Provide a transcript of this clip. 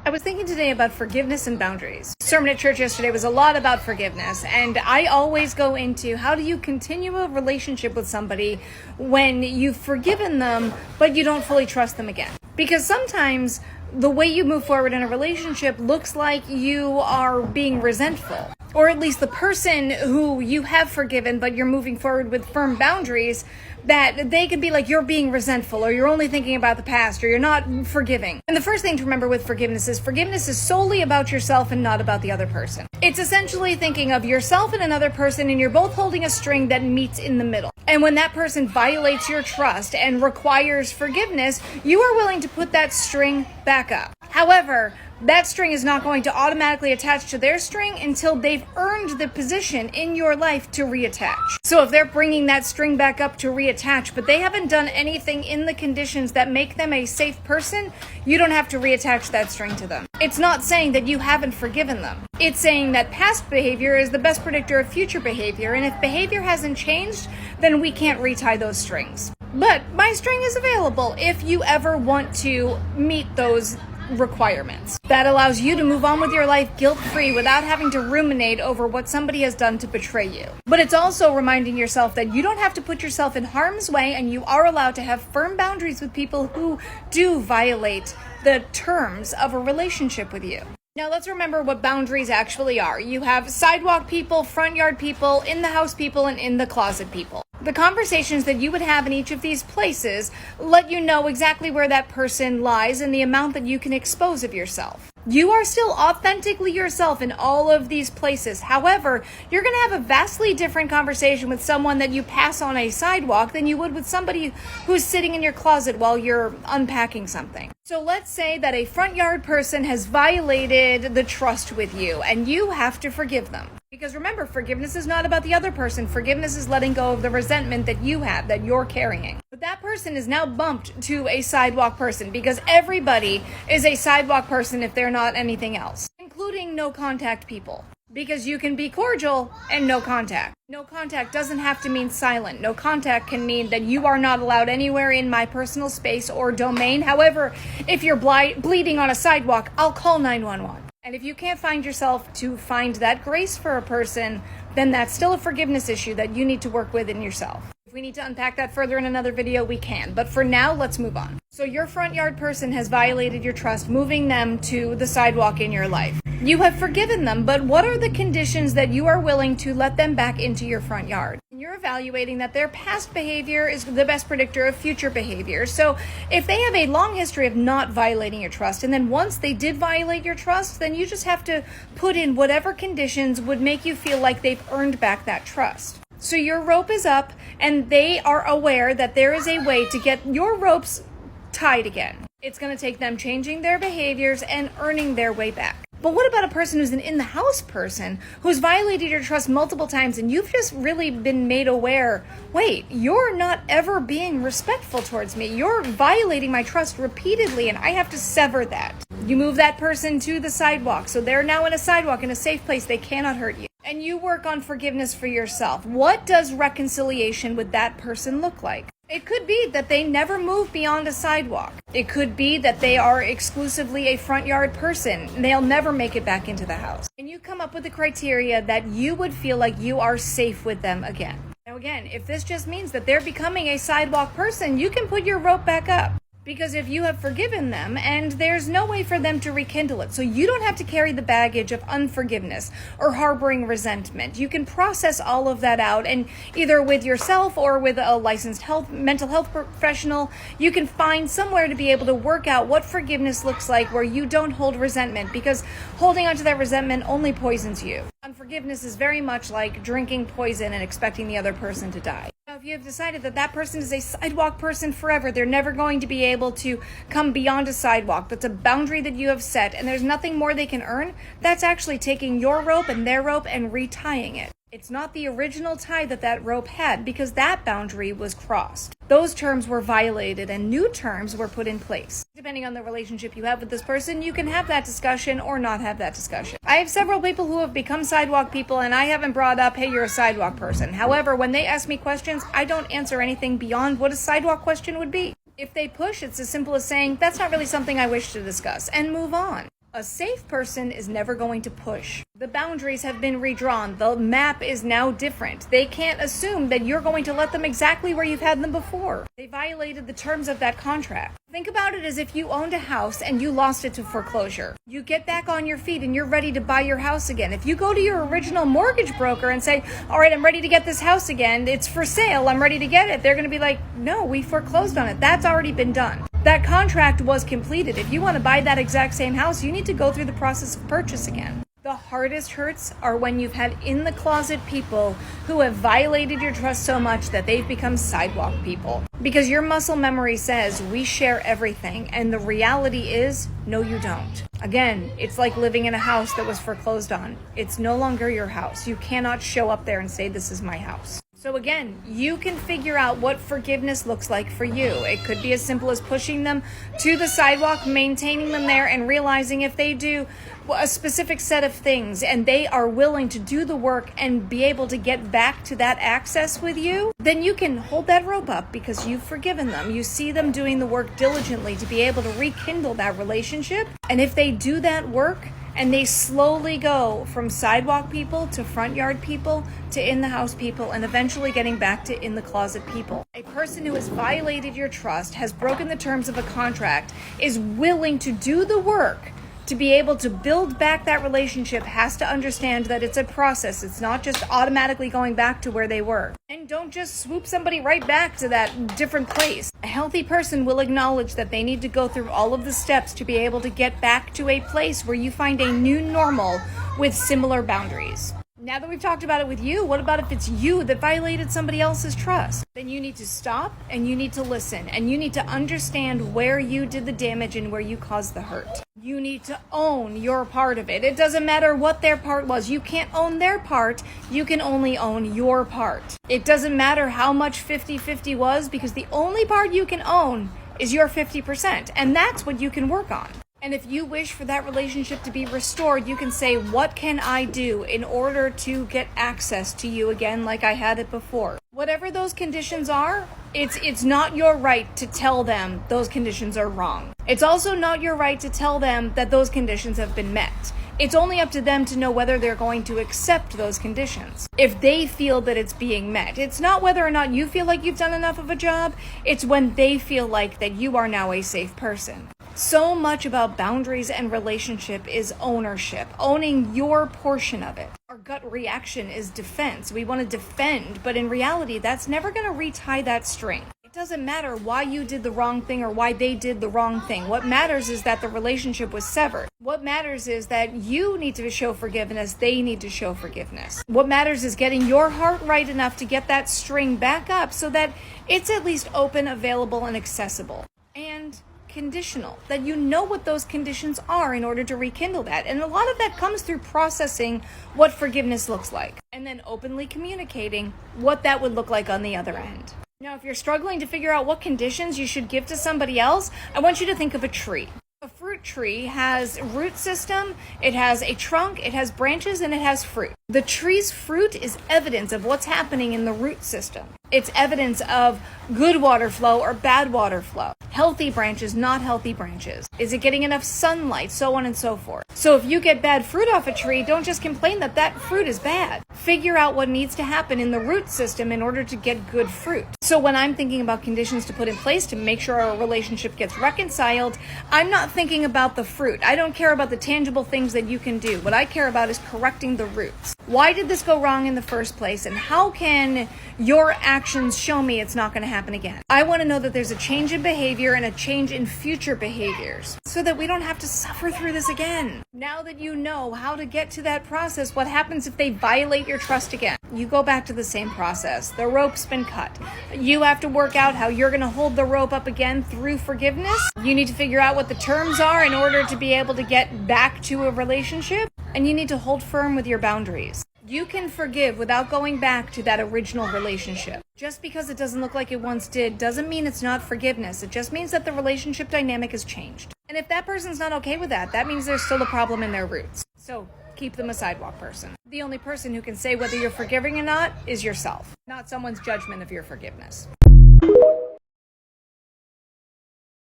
I was thinking today about forgiveness and boundaries. Sermon at church yesterday was a lot about forgiveness, and I always go into how do you continue a relationship with somebody when you've forgiven them, but you don't fully trust them again. Because sometimes the way you move forward in a relationship looks like you are being resentful. Or at least the person who you have forgiven, but you're moving forward with firm boundaries, that they can be like, you're being resentful, or you're only thinking about the past, or you're not forgiving. And the first thing to remember with forgiveness is solely about yourself and not about the other person. It's essentially thinking of yourself and another person, and you're both holding a string that meets in the middle. And when that person violates your trust and requires forgiveness, you are willing to put that string back up. However, that string is not going to automatically attach to their string until they've earned the position in your life to reattach. So if they're bringing that string back up to reattach, but they haven't done anything in the conditions that make them a safe person, you don't have to reattach that string to them. It's not saying that you haven't forgiven them. It's saying that past behavior is the best predictor of future behavior, and if behavior hasn't changed, then we can't retie those strings. But my string is available if you ever want to meet those requirements. That allows you to move on with your life guilt-free without having to ruminate over what somebody has done to betray you. But it's also reminding yourself that you don't have to put yourself in harm's way, and you are allowed to have firm boundaries with people who do violate the terms of a relationship with you. Now let's remember what boundaries actually are. You have sidewalk people, front yard people, in the house people, and in the closet people. The conversations that you would have in each of these places let you know exactly where that person lies and the amount that you can expose of yourself. You are still authentically yourself in all of these places. However, you're going to have a vastly different conversation with someone that you pass on a sidewalk than you would with somebody who's sitting in your closet while you're unpacking something. So let's say that a front yard person has violated the trust with you and you have to forgive them. Because remember, forgiveness is not about the other person. Forgiveness is letting go of the resentment that you have, that you're carrying. But that person is now bumped to a sidewalk person because everybody is a sidewalk person if they're not anything else, including no contact people. Because you can be cordial and no contact. No contact doesn't have to mean silent. No contact can mean that you are not allowed anywhere in my personal space or domain. However, if you're bleeding on a sidewalk, I'll call 911. And if you can't find yourself to find that grace for a person, then that's still a forgiveness issue that you need to work with in yourself. If we need to unpack that further in another video, we can. But for now, let's move on. So your front yard person has violated your trust, moving them to the sidewalk in your life. You have forgiven them, but what are the conditions that you are willing to let them back into your front yard? You're evaluating that their past behavior is the best predictor of future behavior. So if they have a long history of not violating your trust, and then once they did violate your trust, then you just have to put in whatever conditions would make you feel like they've earned back that trust. So your rope is up, and they are aware that there is a way to get your ropes tied again. It's going to take them changing their behaviors and earning their way back. But what about a person who's an in-the-house person who's violated your trust multiple times and you've just really been made aware, wait, you're not ever being respectful towards me. You're violating my trust repeatedly and I have to sever that. You move that person to the sidewalk, so they're now in a sidewalk in a safe place. They cannot hurt you. And you work on forgiveness for yourself. What does reconciliation with that person look like? It could be that they never move beyond a sidewalk. It could be that they are exclusively a front yard person. They'll never make it back into the house. And you come up with the criteria that you would feel like you are safe with them again. Now again, if this just means that they're becoming a sidewalk person, you can put your rope back up. Because if you have forgiven them, and there's no way for them to rekindle it, so you don't have to carry the baggage of unforgiveness or harboring resentment. You can process all of that out, and either with yourself or with a licensed mental health professional, you can find somewhere to be able to work out what forgiveness looks like where you don't hold resentment, because holding onto that resentment only poisons you. Unforgiveness is very much like drinking poison and expecting the other person to die. Now, if you have decided that that person is a sidewalk person forever, they're never going to be able to come beyond a sidewalk. That's a boundary that you have set, and there's nothing more they can earn. That's actually taking your rope and their rope and retying it. It's not the original tie that rope had, because that boundary was crossed. Those terms were violated and new terms were put in place. Depending on the relationship you have with this person, you can have that discussion or not have that discussion. I have several people who have become sidewalk people, and I haven't brought up, hey, you're a sidewalk person. However, when they ask me questions, I don't answer anything beyond what a sidewalk question would be. If they push, it's as simple as saying, that's not really something I wish to discuss, and move on. A safe person is never going to push. The boundaries have been redrawn. The map is now different. They can't assume that you're going to let them exactly where you've had them before. They violated the terms of that contract. Think about it as if you owned a house and you lost it to foreclosure. You get back on your feet and you're ready to buy your house again. If you go to your original mortgage broker and say, all right, I'm ready to get this house again. It's for sale. I'm ready to get it. They're going to be like, no, we foreclosed on it. That's already been done. That contract was completed. If you want to buy that exact same house, you need to go through the process of purchase again. The hardest hurts are when you've had in the closet people who have violated your trust so much that they've become sidewalk people. Because your muscle memory says we share everything, and the reality is, no, you don't. Again, it's like living in a house that was foreclosed on. It's no longer your house. You cannot show up there and say, this is my house. So again, you can figure out what forgiveness looks like for you. It could be as simple as pushing them to the sidewalk, maintaining them there, and realizing if they do a specific set of things and they are willing to do the work and be able to get back to that access with you, then you can hold that rope up because you've forgiven them. You see them doing the work diligently to be able to rekindle that relationship. And if they do that work, and they slowly go from sidewalk people to front yard people to in the house people and eventually getting back to in the closet people. A person who has violated your trust, has broken the terms of a contract, is willing to do the work to be able to build back that relationship, has to understand that it's a process. It's not just automatically going back to where they were. And don't just swoop somebody right back to that different place. A healthy person will acknowledge that they need to go through all of the steps to be able to get back to a place where you find a new normal with similar boundaries. Now that we've talked about it with you, what about if it's you that violated somebody else's trust? Then you need to stop and you need to listen and you need to understand where you did the damage and where you caused the hurt. You need to own your part of it. It doesn't matter what their part was. You can't own their part. You can only own your part. It doesn't matter how much 50-50 was, because the only part you can own is your 50%. And that's what you can work on. And if you wish for that relationship to be restored, you can say, what can I do in order to get access to you again like I had it before? Whatever those conditions are, it's not your right to tell them those conditions are wrong. It's also not your right to tell them that those conditions have been met. It's only up to them to know whether they're going to accept those conditions. If they feel that it's being met, it's not whether or not you feel like you've done enough of a job. It's when they feel like that you are now a safe person. So much about boundaries and relationship is ownership, owning your portion of it. Our gut reaction is defense. We want to defend, but in reality, that's never going to retie that string. It doesn't matter why you did the wrong thing or why they did the wrong thing. What matters is that the relationship was severed. What matters is that you need to show forgiveness, they need to show forgiveness. What matters is getting your heart right enough to get that string back up so that it's at least open, available, and accessible. And conditional, that you know what those conditions are in order to rekindle that. And a lot of that comes through processing what forgiveness looks like and then openly communicating what that would look like on the other end. Now, if you're struggling to figure out what conditions you should give to somebody else, I want you to think of a tree. A fruit tree has a root system, it has a trunk, it has branches, and it has fruit. The tree's fruit is evidence of what's happening in the root system. It's evidence of good water flow or bad water flow. Healthy branches, not healthy branches. Is it getting enough sunlight? So on and so forth. So if you get bad fruit off a tree, don't just complain that that fruit is bad. Figure out what needs to happen in the root system in order to get good fruit. So when I'm thinking about conditions to put in place to make sure our relationship gets reconciled, I'm not thinking about the fruit. I don't care about the tangible things that you can do. What I care about is correcting the roots. Why did this go wrong in the first place? And how can your actions show me it's not going to happen again? I want to know that there's a change in behavior and a change in future behaviors so that we don't have to suffer through this again. Now that you know how to get to that process, what happens if they violate your trust again? You go back to the same process. The rope's been cut. You have to work out how you're going to hold the rope up again through forgiveness. You need to figure out what the terms are in order to be able to get back to a relationship. And you need to hold firm with your boundaries. You can forgive without going back to that original relationship. Just because it doesn't look like it once did doesn't mean it's not forgiveness. It just means that the relationship dynamic has changed. And if that person's not okay with that, that means there's still a problem in their roots. So keep them a sidewalk person. The only person who can say whether you're forgiving or not is yourself, not someone's judgment of your forgiveness.